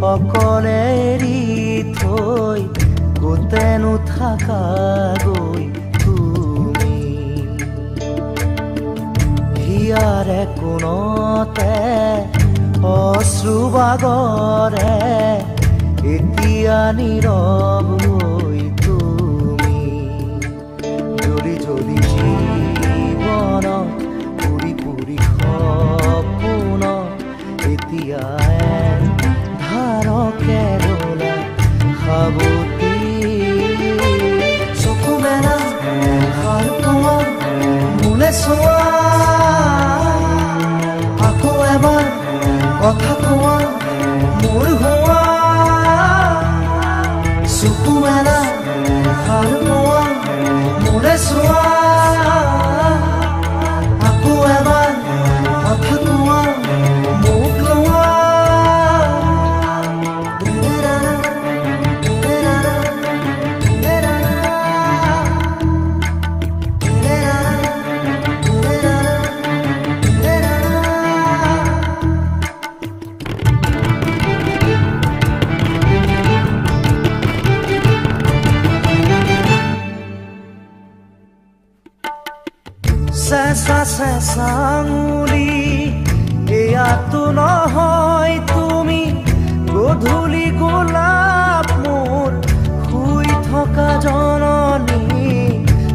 অকলে এৰি থৈ গোটেনো থাকাগৈ তুমি হিয়াৰে কোণতে অশ্ৰুবাগৰে এতিয়া নীৰৱ হৈ তুমি জ্বলি জ্বলি জীৱনত পুৰি পুৰি সপোন এতিয়া ধাৰকে ৰোলা সাৱতি চকু মেলা সাৰ পোৱা মোলে চোৱা আকৌ এবাৰ কথা কোৱা মোৰ হোৱা চকু মেলা সাৰ পোৱা মোলে চোৱা আকৌ এবাৰ কথা কোৱা মোক লোৱা চেঁচা চেঁচা আঙুলি এয়াতো নহয় তুমি গধূলি গোলাপ মোৰ শুই থকা জননী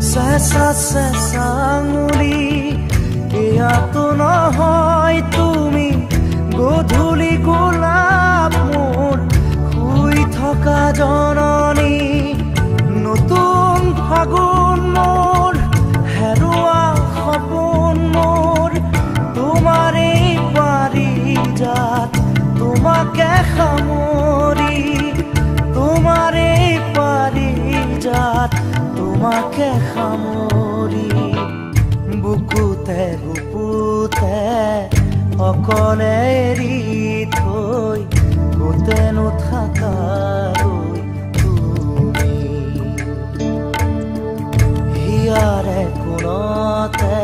চেঁচা চেঁচা আঙুলি এয়াতো নহয় তুমি গধূলি গোলাপ মোৰ শুই থকা জননী নতুন ফাগুন মোৰ হেৰুৱা সপোন মোৰ তোমাৰে পাৰিজাত তোমাকে সামৰি তোমাৰে পাৰিজাত তোমাকে সামৰি বুকুতে বুকুতে অকলে এৰি থৈ গোটেনো থাকাগৈ তুমি হিয়াৰে কোণতে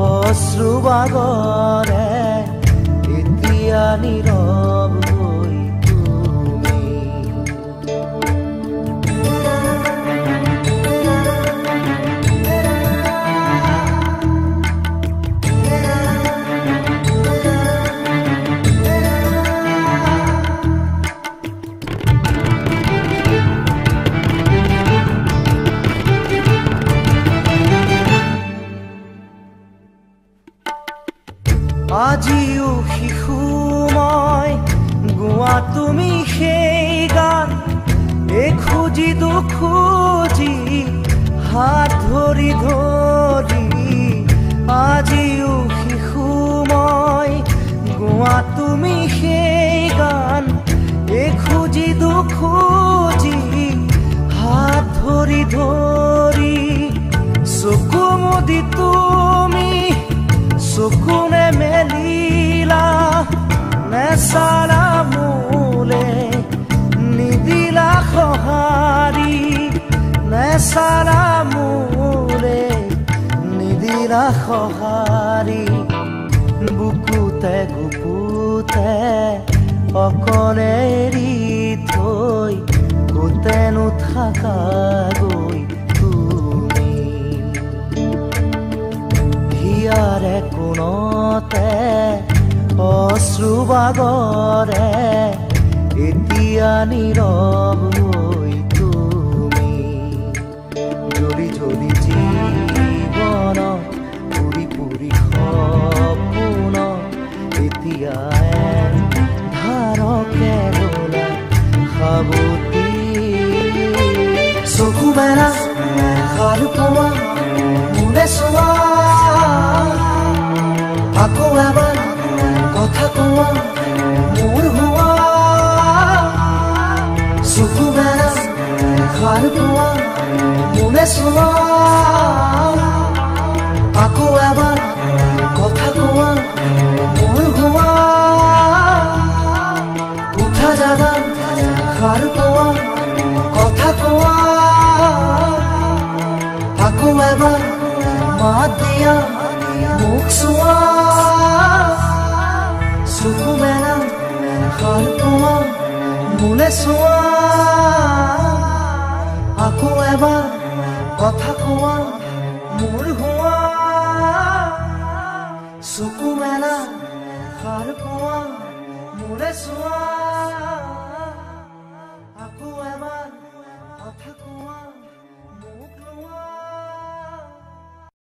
অশ্ৰুবাগৰে এতিয়া নীৰৱ হৈ তুমি আজিও শিশু মই গোৱা তুমি সেই গান এখুজি দুখুজি হাত ধৰি ধৰি আজিও শিশু মই গোৱা তুমি সেই গান এখুজি দুখুজি হাত ধৰি ধৰি চকু মুদি তুমি চকুনে মেলিলা নেচালা মোলে নিদিলা সঁহাৰি নেচালা মোলে নিদিলা সঁহাৰি বুকুতে গুপুতে অকলে এৰি থৈ গোটেনো থাকাগৈ তুমি হিয়াৰে কোণতে অশ্ৰুবাগৰে এতিয়া নীৰৱ হৈ তুমি জ্বলি জ্বলি জীৱনত পুৰি পুৰি সপোন এতিয়া ধাৰকে ৰোলা সাৱতি চকু মেলা সাৰ পোৱা মোলে চোৱা আকৌ এবাৰ কথা কোৱা মোৰ হোৱা চকু মেলা সাৰ পোৱা মোলে চোৱা আকৌ এবাৰ কথা কোৱা মোৰ হোৱা উঠা জাগা সাৰ পোৱা কথা কোৱা আকৌ এবাৰ মাত দিয়া মুখ চোৱা চকু মেলা সাৰ পোৱা মোলে চোৱা আকৌ এবাৰ কথা কোৱা মোৰ হোৱা চকু মেলা সাৰ পোৱা মোলে চোৱা